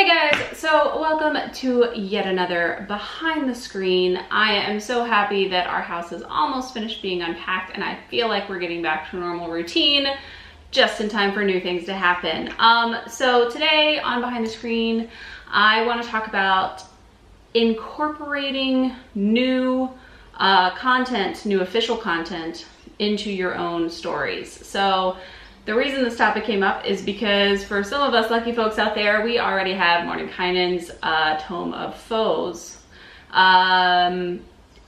Hey guys, so welcome to yet another behind the screen. I am so happy that our house is almost finished being unpacked and I feel like we're getting back to a normal routine just in time for new things to happen. So today on Behind the Screen, I want to talk about incorporating new content, new official content into your own stories. So the reason this topic came up is because for some of us lucky folks out there, we already have Mordenkainen's Tome of Foes.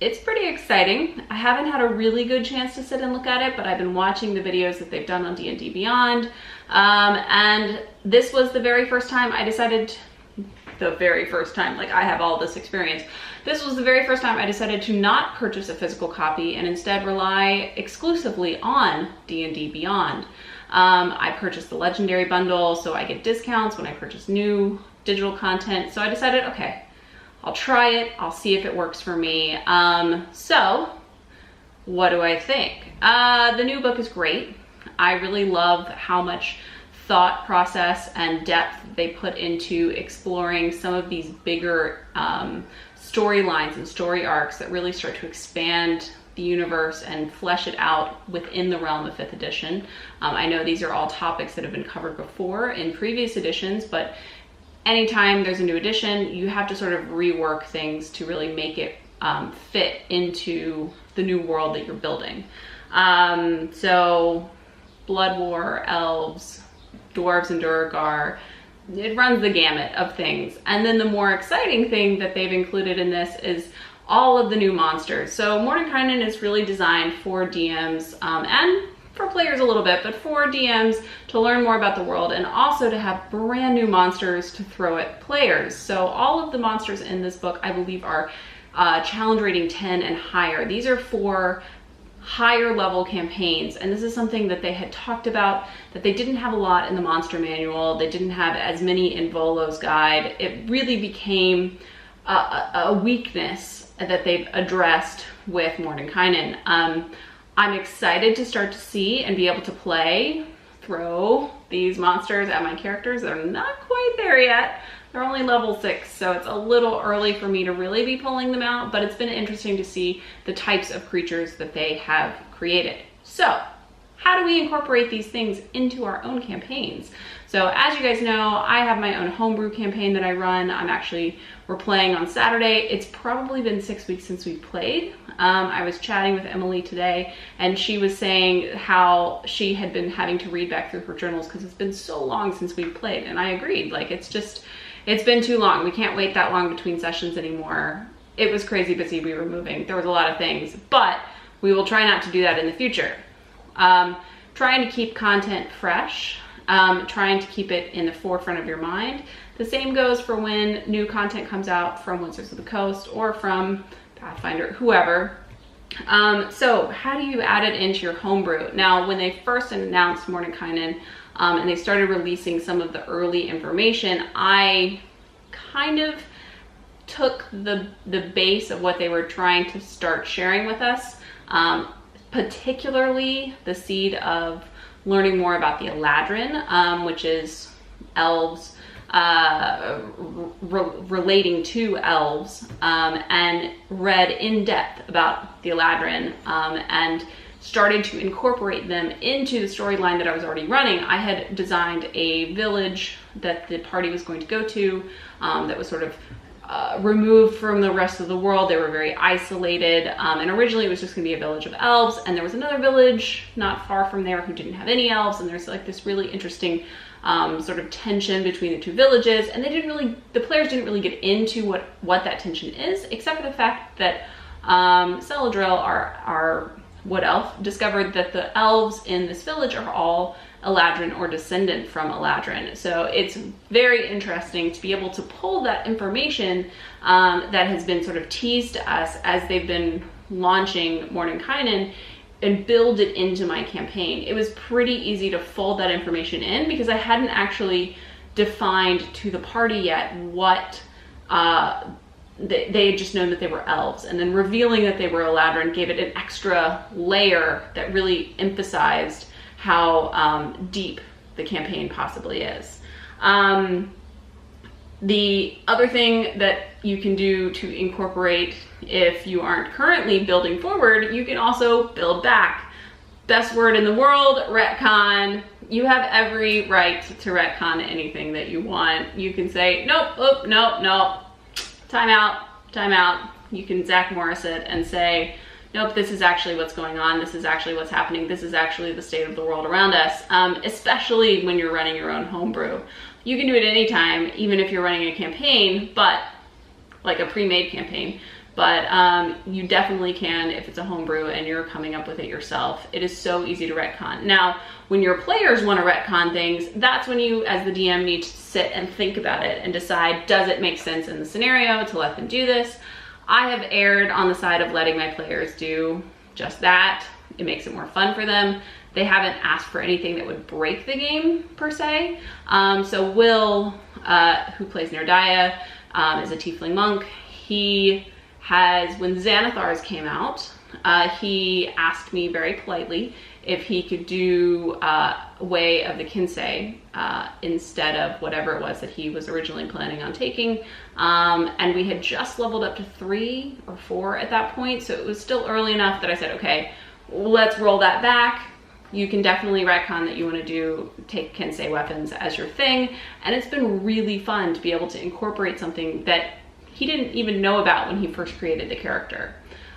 It's pretty exciting. I haven't had a really good chance to sit and look at it, but I've been watching the videos that they've done on D&D Beyond. And this was the very first time I decided, like I have all this experience. This was the very first time I decided to not purchase a physical copy and instead rely exclusively on D&D Beyond. I purchased the Legendary bundle, so I get discounts when I purchase new digital content. So I decided, okay, I'll try it. I'll see if it works for me. So what do I think? The new book is great. I really love how much thought process and depth they put into exploring some of these bigger storylines and story arcs that really start to expand the universe and flesh it out within the realm of 5th edition. I know these are all topics that have been covered before in previous editions, but anytime there's a new edition, you have to sort of rework things to really make it fit into the new world that you're building. So Blood War, elves, dwarves and Duergar, it runs the gamut of things. And then the more exciting thing that they've included in this is all of the new monsters. So Mordenkainen is really designed for DMs and for players a little bit, but for DMs to learn more about the world and also to have brand new monsters to throw at players. So all of the monsters in this book, I believe, are challenge rating 10 and higher. These are for higher level campaigns, and this is something that they had talked about, that they didn't have a lot in the monster manual. They didn't have as many in Volo's guide. It really became a weakness that they've addressed with Mordenkainen. I'm excited to start to see and be able to throw these monsters at my characters. They're not quite there yet. They're only level 6, so it's a little early for me to really be pulling them out, but it's been interesting to see the types of creatures that they have created. So how do we incorporate these things into our own campaigns? So as you guys know, I have my own homebrew campaign that I run. We're playing on Saturday. It's probably been 6 weeks since we played. I was chatting with Emily today and she was saying how she had been having to read back through her journals because it's been so long since we've played. And I agreed, like it's been too long. We can't wait that long between sessions anymore. It was crazy busy, we were moving. There was a lot of things, but we will try not to do that in the future. Trying to keep content fresh, trying to keep it in the forefront of your mind. The same goes for when new content comes out from Wizards of the Coast or from Pathfinder, whoever. So how do you add it into your homebrew? Now, when they first announced Mordenkainen and they started releasing some of the early information, I kind of took the base of what they were trying to start sharing with us, particularly the seed of learning more about the Eladrin, which is elves, relating to elves, and read in depth about the Eladrin, and started to incorporate them into the storyline that I was already running. I had designed a village that the party was going to go to, that was sort of removed from the rest of the world. They were very isolated, and originally it was just gonna be a village of elves, and there was another village not far from there who didn't have any elves, and there's like this really interesting sort of tension between the two villages, and the players didn't really get into what that tension is, except for the fact that Celadril, our wood elf, discovered that the elves in this village are all Eladrin or descendant from Eladrin. So it's very interesting to be able to pull that information that has been sort of teased to us as they've been launching Mordenkainen and build it into my campaign. It was pretty easy to fold that information in because I hadn't actually defined to the party yet what they had just known that they were elves, and then revealing that they were Eladrin gave it an extra layer that really emphasized how deep the campaign possibly is. The other thing that you can do to incorporate, if you aren't currently building forward, you can also build back. Best word in the world, retcon. You have every right to retcon anything that you want. You can say, nope, oh, nope, nope, time out, time out. You can Zach Morris it and say, nope, this is actually what's going on. This is actually what's happening. This is actually the state of the world around us, especially when you're running your own homebrew. You can do it anytime, even if you're running a campaign, but like a pre-made campaign, but you definitely can if it's a homebrew and you're coming up with it yourself. It is so easy to retcon. Now, when your players want to retcon things, that's when you, as the DM, need to sit and think about it and decide, does it make sense in the scenario to let them do this? I have erred on the side of letting my players do just that. It makes it more fun for them. They haven't asked for anything that would break the game, per se. So Will, who plays Nerdaya, is a tiefling monk. He has, when Xanathars came out, he asked me very politely if he could do Way of the Kinsey instead of whatever it was that he was originally planning on taking. And we had just leveled up to 3 or 4 at that point, so it was still early enough that I said, okay, let's roll that back. You can definitely retcon that you want to take Kinsey weapons as your thing, and it's been really fun to be able to incorporate something that he didn't even know about when he first created the character.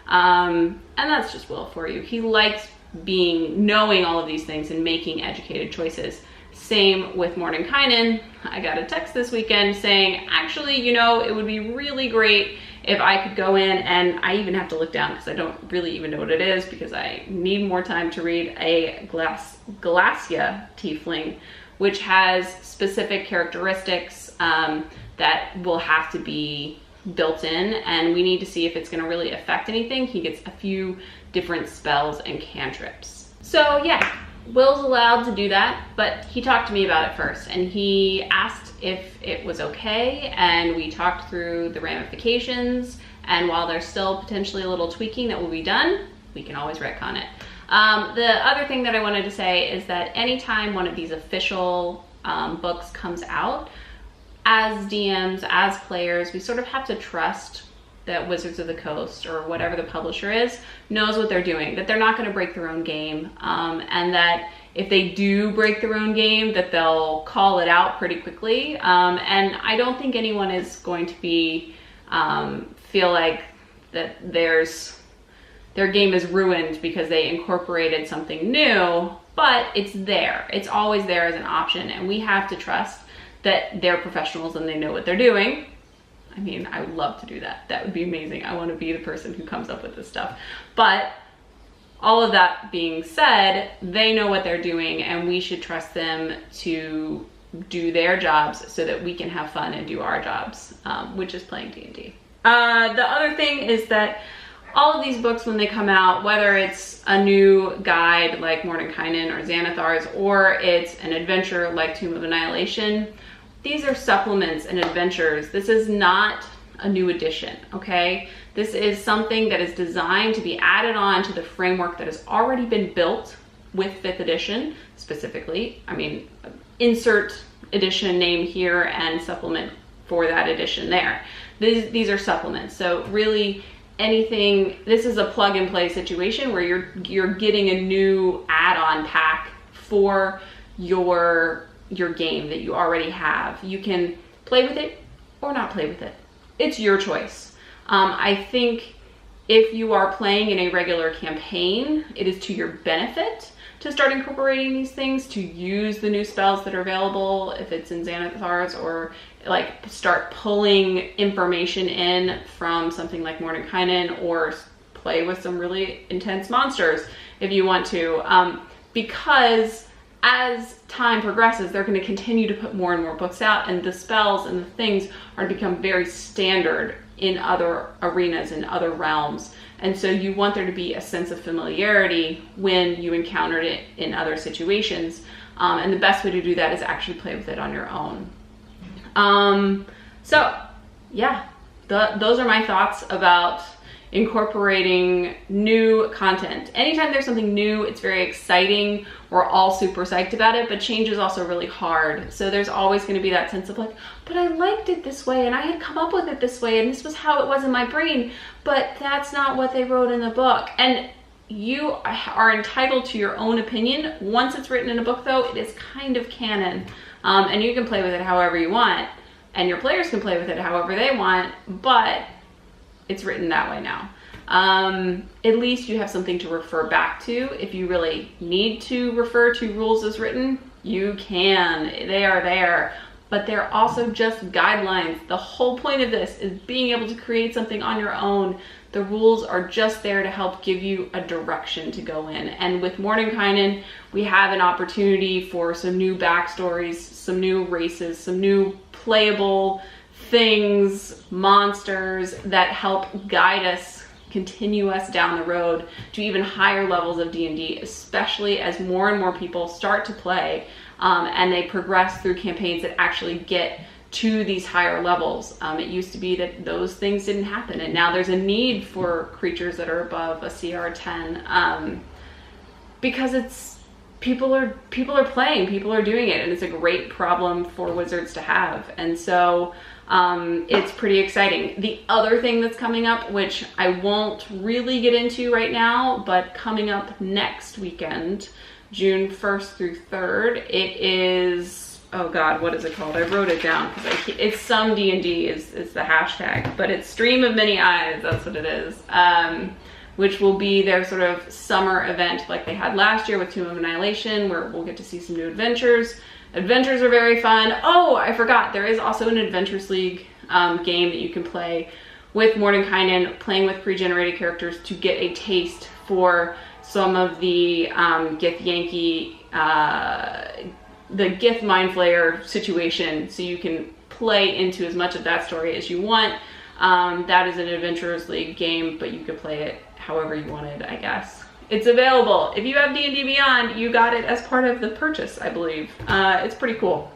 And that's just Will for you. He likes knowing all of these things and making educated choices. Same with Mordenkainen. I got a text this weekend saying, actually, you know, it would be really great if I could go in, and I even have to look down because I don't really even know what it is because I need more time to read, a Glacia tiefling, which has specific characteristics that will have to be built in, and we need to see if it's going to really affect anything. He gets a few different spells and cantrips. So yeah, Will's allowed to do that, but he talked to me about it first, and he asked if it was okay, and we talked through the ramifications, and while there's still potentially a little tweaking that will be done, we can always retcon it. The other thing that I wanted to say is that anytime one of these official books comes out, as DMs, as players, we sort of have to trust that Wizards of the Coast or whatever the publisher is knows what they're doing, that they're not going to break their own game, and that if they do break their own game, that they'll call it out pretty quickly. And I don't think anyone is going to be feel like that their game is ruined because they incorporated something new, but it's there. It's always there as an option, and we have to trust that they're professionals and they know what they're doing. I mean, I would love to do that. That would be amazing. I want to be the person who comes up with this stuff. But all of that being said, they know what they're doing, and we should trust them to do their jobs so that we can have fun and do our jobs, which is playing D&D. The other thing is that all of these books, when they come out, whether it's a new guide like Mordenkainen or Xanathar's, or it's an adventure like Tomb of Annihilation, these are supplements and adventures. This is not a new edition, okay? This is something that is designed to be added on to the framework that has already been built with 5th edition, specifically. I mean, insert edition name here and supplement for that edition there. These are supplements, so really anything, this is a plug and play situation where you're getting a new add-on pack for your game that you already have. You can play with it or not play with it. It's your choice. I think if you are playing in a regular campaign, it is to your benefit to start incorporating these things, to use the new spells that are available, if it's in Xanathar's, or like start pulling information in from something like Mordenkainen, or play with some really intense monsters if you want to, because as time progresses, they're going to continue to put more and more books out, and the spells and the things are to become very standard in other arenas, in other realms. And so you want there to be a sense of familiarity when you encountered it in other situations. And the best way to do that is actually play with it on your own. So yeah, those are my thoughts about incorporating new content. Anytime there's something new, it's very exciting. We're all super psyched about it, but change is also really hard. So there's always going to be that sense of like, but I liked it this way and I had come up with it this way and this was how it was in my brain, but that's not what they wrote in the book. And you are entitled to your own opinion. Once it's written in a book though, it is kind of canon. And you can play with it however you want, and your players can play with it however they want, but it's written that way now. At least you have something to refer back to. If you really need to refer to rules as written, you can. They are there, but they're also just guidelines. The whole point of this is being able to create something on your own. The rules are just there to help give you a direction to go in. And with Mordenkainen, we have an opportunity for some new backstories, some new races, some new playable things, monsters that help guide us, continue us down the road to even higher levels of D&D, especially as more and more people start to play and they progress through campaigns that actually get to these higher levels. It used to be that those things didn't happen, and now there's a need for creatures that are above a CR 10 because it's people are playing, people are doing it, and it's a great problem for wizards to have. And so it's pretty exciting. The other thing that's coming up, which I won't really get into right now, but coming up next weekend, June 1st through 3rd, it is, oh God, what is it called? I wrote it down because it's some D&D is the hashtag, but it's Stream of Many Eyes, that's what it is, which will be their sort of summer event like they had last year with Tomb of Annihilation, where we'll get to see some new adventures. Adventures are very fun. Oh, I forgot, there is also an Adventures League game that you can play with Mordenkainen, playing with pre-generated characters to get a taste for some of the Gith-Yankee, the Gith Mind Flayer situation, so you can play into as much of that story as you want. That is an Adventurers League game, but you could play it however you wanted, I guess. It's available. If you have D&D Beyond, you got it as part of the purchase, I believe. It's pretty cool.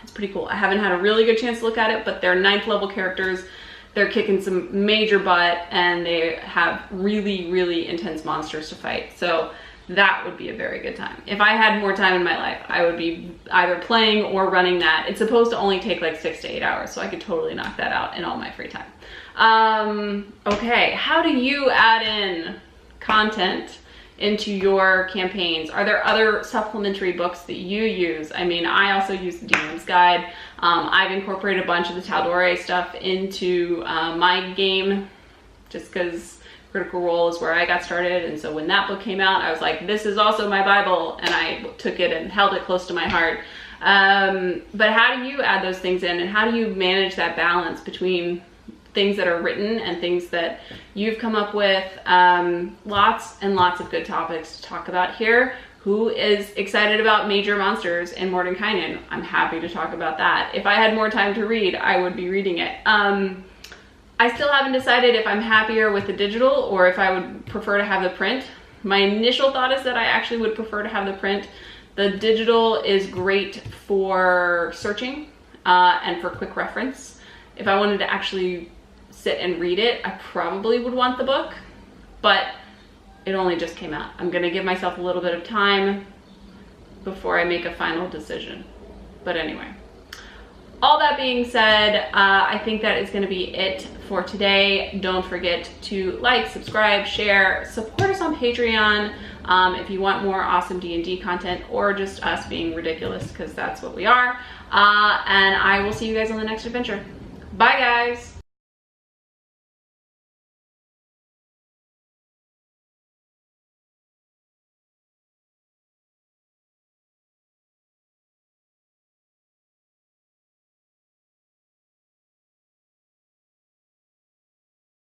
It's pretty cool. I haven't had a really good chance to look at it, but they're 9th level characters. They're kicking some major butt, and they have really, really intense monsters to fight. So that would be a very good time. If I had more time in my life, I would be either playing or running that. It's supposed to only take like 6 to 8 hours, so I could totally knock that out in all my free time. Okay, how do you add in content into your campaigns? Are there other supplementary books that you use? I mean, I also use the DM's Guide. I've incorporated a bunch of the Taldore stuff into my game just because Critical Role is where I got started, and so when that book came out, I was like, this is also my Bible, and I took it and held it close to my heart. But how do you add those things in, and how do you manage that balance between things that are written and things that you've come up with? Lots and lots of good topics to talk about here. Who is excited about major monsters in Mordenkainen? I'm happy to talk about that. If I had more time to read, I would be reading it. I still haven't decided if I'm happier with the digital or if I would prefer to have the print. My initial thought is that I actually would prefer to have the print. The digital is great for searching and for quick reference. If I wanted to actually sit and read it, I probably would want the book, but it only just came out. I'm gonna give myself a little bit of time before I make a final decision. But anyway, all that being said, I think that is gonna be it for today. Don't forget to like, subscribe, share, support us on Patreon if you want more awesome D&D content or just us being ridiculous, because that's what we are. And I will see you guys on the next adventure. Bye guys.